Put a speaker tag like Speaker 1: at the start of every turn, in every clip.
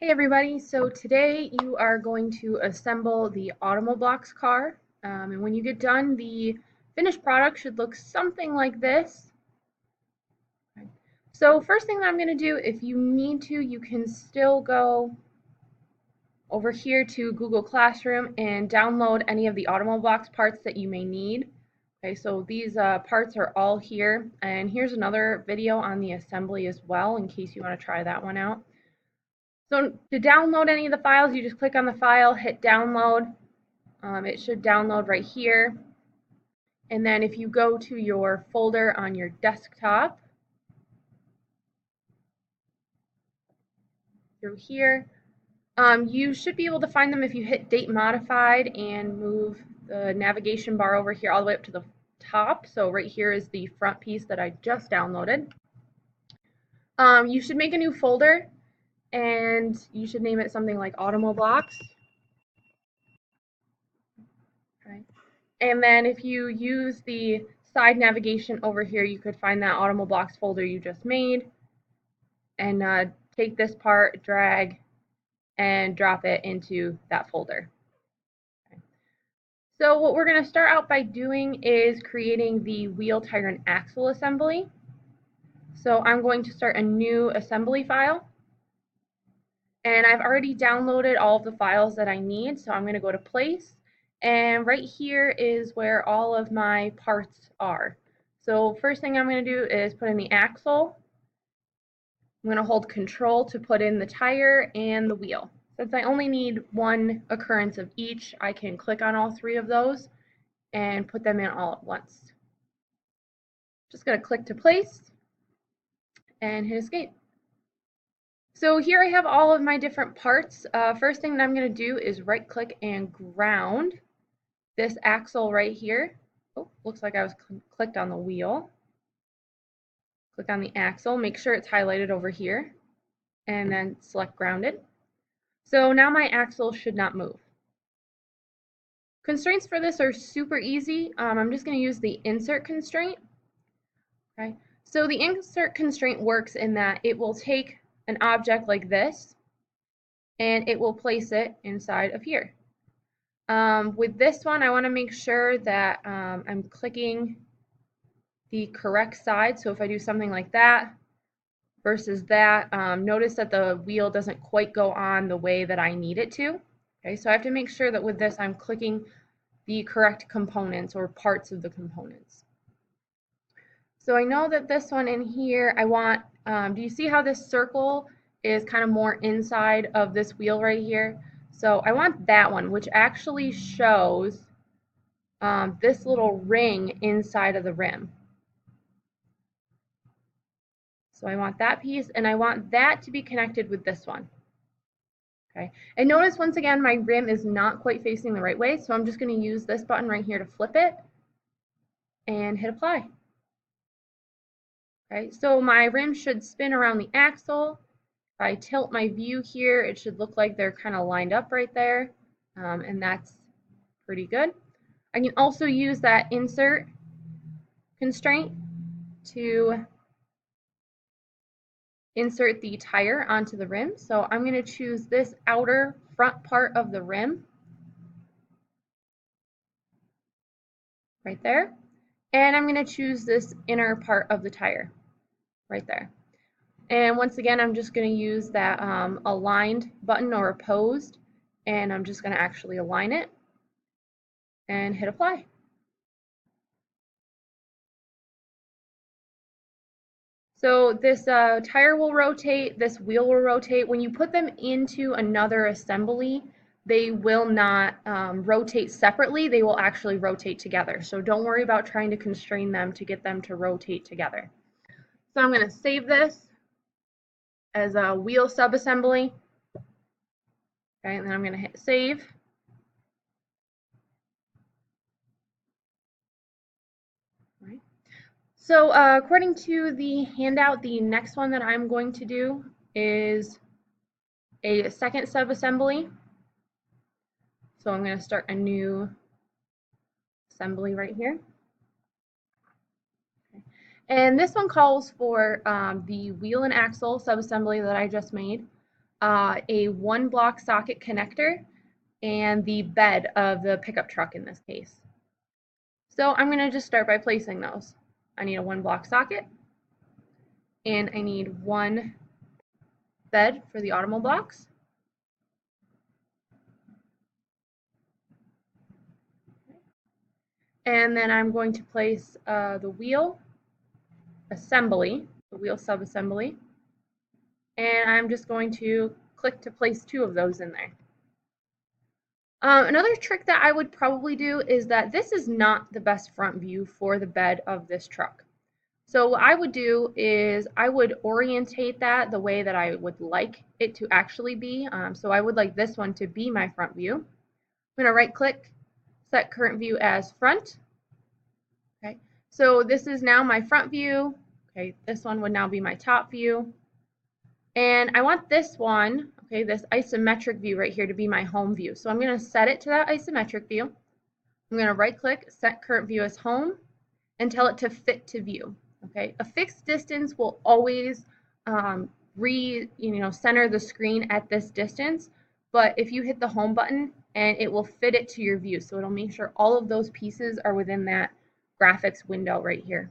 Speaker 1: Hey everybody, so today you are going to assemble the Blox car, and when you get done, the finished product should look something like this. So first thing that I'm going to do, if you need to, you can still go over here to Google Classroom and download any of the Blox parts that you may need. Okay, so these parts are all here, and here's another video on the assembly as well in case you want to try that one out. So to download any of the files, you just click on the file, hit download. It should download right here. And then if you go to your folder on your desktop, through here, you should be able to find them if you hit date modified and move the navigation bar over here all the way up to the top. So right here is the front piece that I just downloaded. You should make a new folder and you should name it something like Blox. Okay. And then if you use the side navigation over here, you could find that Blox folder you just made and take this part, drag, and drop it into that folder. Okay. So what we're going to start out by doing is creating the wheel, tire, and axle assembly. So I'm going to start a new assembly file. And I've already downloaded all of the files that I need, so I'm going to go to Place. And right here is where all of my parts are. So first thing I'm going to do is put in the axle. I'm going to hold Control to put in the tire and the wheel. Since I only need one occurrence of each, I can click on all three of those and put them in all at once. Just going to click to place and hit Escape. So here I have all of my different parts. First thing that I'm going to do is right click and ground this axle right here. Oh, looks like I was clicked on the wheel. Click on the axle, make sure it's highlighted over here, and then select grounded. So now my axle should not move. Constraints for this are super easy. I'm just going to use the insert constraint. Okay. So the insert constraint works in that it will take an object like this and it will place it inside of here. With this one, I want to make sure that I'm clicking the correct side. So if I do something like that versus that, notice that the wheel doesn't quite go on the way that I need it to. Okay, so I have to make sure that with this I'm clicking the correct components or parts of the components. So I know that this one in here, I want, do you see how this circle is kind of more inside of this wheel right here? So I want that one, which actually shows this little ring inside of the rim. So I want that piece, and I want that to be connected with this one. Okay, and notice once again my rim is not quite facing the right way, so I'm just going to use this button right here to flip it and hit apply. Okay, so my rim should spin around the axle. If I tilt my view here, it should look like they're kind of lined up right there, and that's pretty good. I can also use that insert constraint to insert the tire onto the rim. So I'm going to choose this outer front part of the rim right there, and I'm going to choose this inner part of the tire right there. And once again, I'm just going to use that aligned button or opposed, and I'm just going to actually align it and hit apply. So this tire will rotate, this wheel will rotate. When you put them into another assembly, they will not rotate separately, they will actually rotate together. So don't worry about trying to constrain them to get them to rotate together. So I'm going to save this as a wheel subassembly. Okay, and then I'm going to hit save. Right. So according to the handout, the next one that I'm going to do is a second subassembly. So I'm going to start a new assembly right here. Okay. And this one calls for the wheel and axle subassembly that I just made. a 1-block socket connector, and the bed of the pickup truck in this case. So I'm going to just start by placing those. I need a 1-block socket, and I need 1 bed for the Automoblox blocks. And then I'm going to place the wheel assembly, the wheel sub-assembly, and I'm just going to click to place 2 of those in there. Another trick that I would probably do is that this is not the best front view for the bed of this truck. So what I would do is I would orientate that the way that I would like it to actually be. So I would like this one to be my front view. I'm going to right click, set current view as front. Okay, so this is now my front view. Okay, this one would now be my top view. And I want this one, okay, this isometric view right here to be my home view. So I'm going to set it to that isometric view. I'm going to right click, set current view as home, and tell it to fit to view. Okay, a fixed distance will always center the screen at this distance, but if you hit the home button, and it will fit it to your view, so it'll make sure all of those pieces are within that graphics window right here.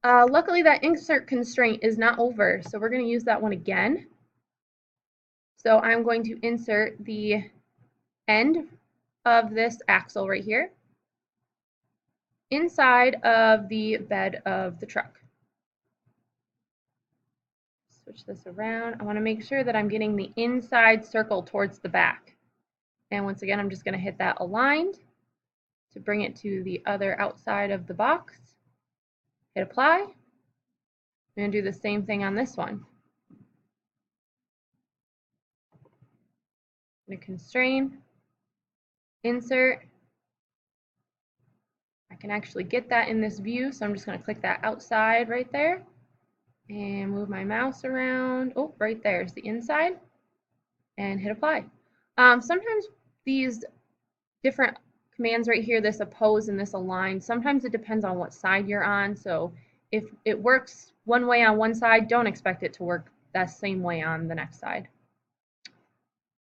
Speaker 1: Luckily that insert constraint is not over, so we're going to use that one again. So I'm going to insert the end of this axle right here inside of the bed of the truck. Switch this around. I want to make sure that I'm getting the inside circle towards the back. And once again, I'm just going to hit that aligned to bring it to the other outside of the box. Hit apply. I'm going to do the same thing on this one. I'm going to constrain, insert. I can actually get that in this view, so I'm just going to click that outside right there and move my mouse around. Oh, right there is the inside, and hit apply. Sometimes these different commands right here, this oppose and this align, sometimes it depends on what side you're on. So if it works one way on one side, don't expect it to work that same way on the next side.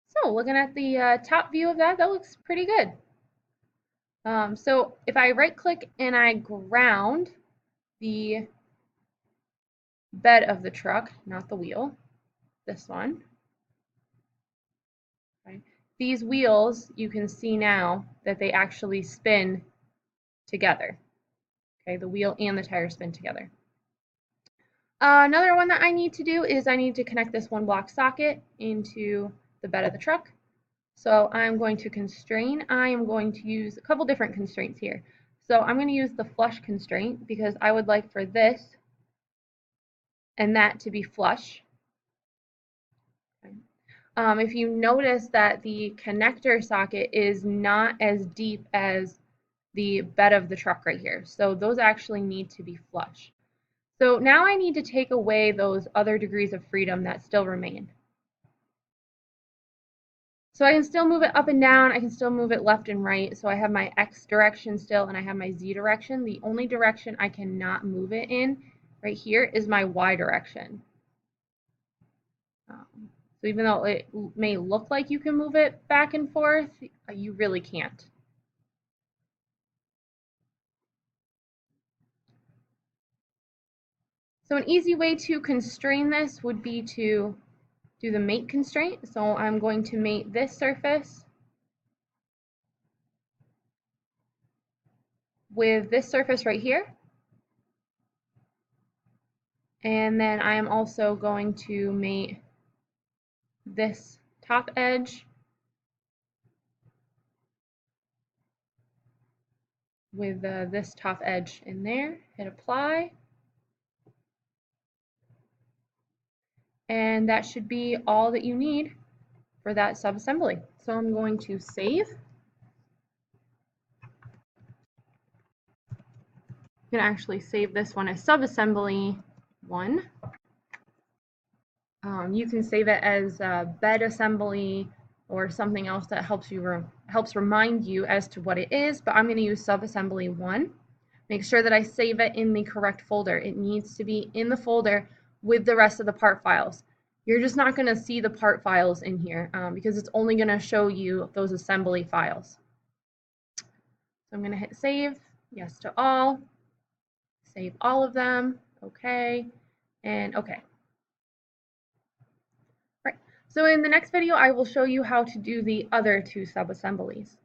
Speaker 1: So looking at the top view of that looks pretty good. So if I right click and I ground the bed of the truck, not the wheel, this one, okay. These wheels, you can see now that they actually spin together. Okay, the wheel and the tire spin together. Another one that I need to do is I need to connect this 1-block socket into the bed of the truck. So I'm going to constrain. I am going to use a couple different constraints here. So I'm going to use the flush constraint because I would like for this and that to be flush. Okay. If you notice that the connector socket is not as deep as the bed of the truck right here, so those actually need to be flush. So now I need to take away those other degrees of freedom that still remain. So I can still move it up and down, I can still move it left and right, so I have my X direction still and I have my Z direction. The only direction I cannot move it in right here is my Y direction. So even though it may look like you can move it back and forth, you really can't. So an easy way to constrain this would be to do the mate constraint. So I'm going to mate this surface with this surface right here. And then I am also going to mate this top edge with this top edge in there. Hit apply. And that should be all that you need for that sub-assembly. So I'm going to save. I'm going to actually save this one as sub-assembly 1. You can save it as bed assembly or something else that helps remind you as to what it is, but I'm going to use sub-assembly 1. Make sure that I save it in the correct folder. It needs to be in the folder with the rest of the part files. You're just not going to see the part files in here because it's only going to show you those assembly files. So I'm going to hit save, yes to all, save all of them, okay, and okay. Right. So in the next video, I will show you how to do the other two sub-assemblies.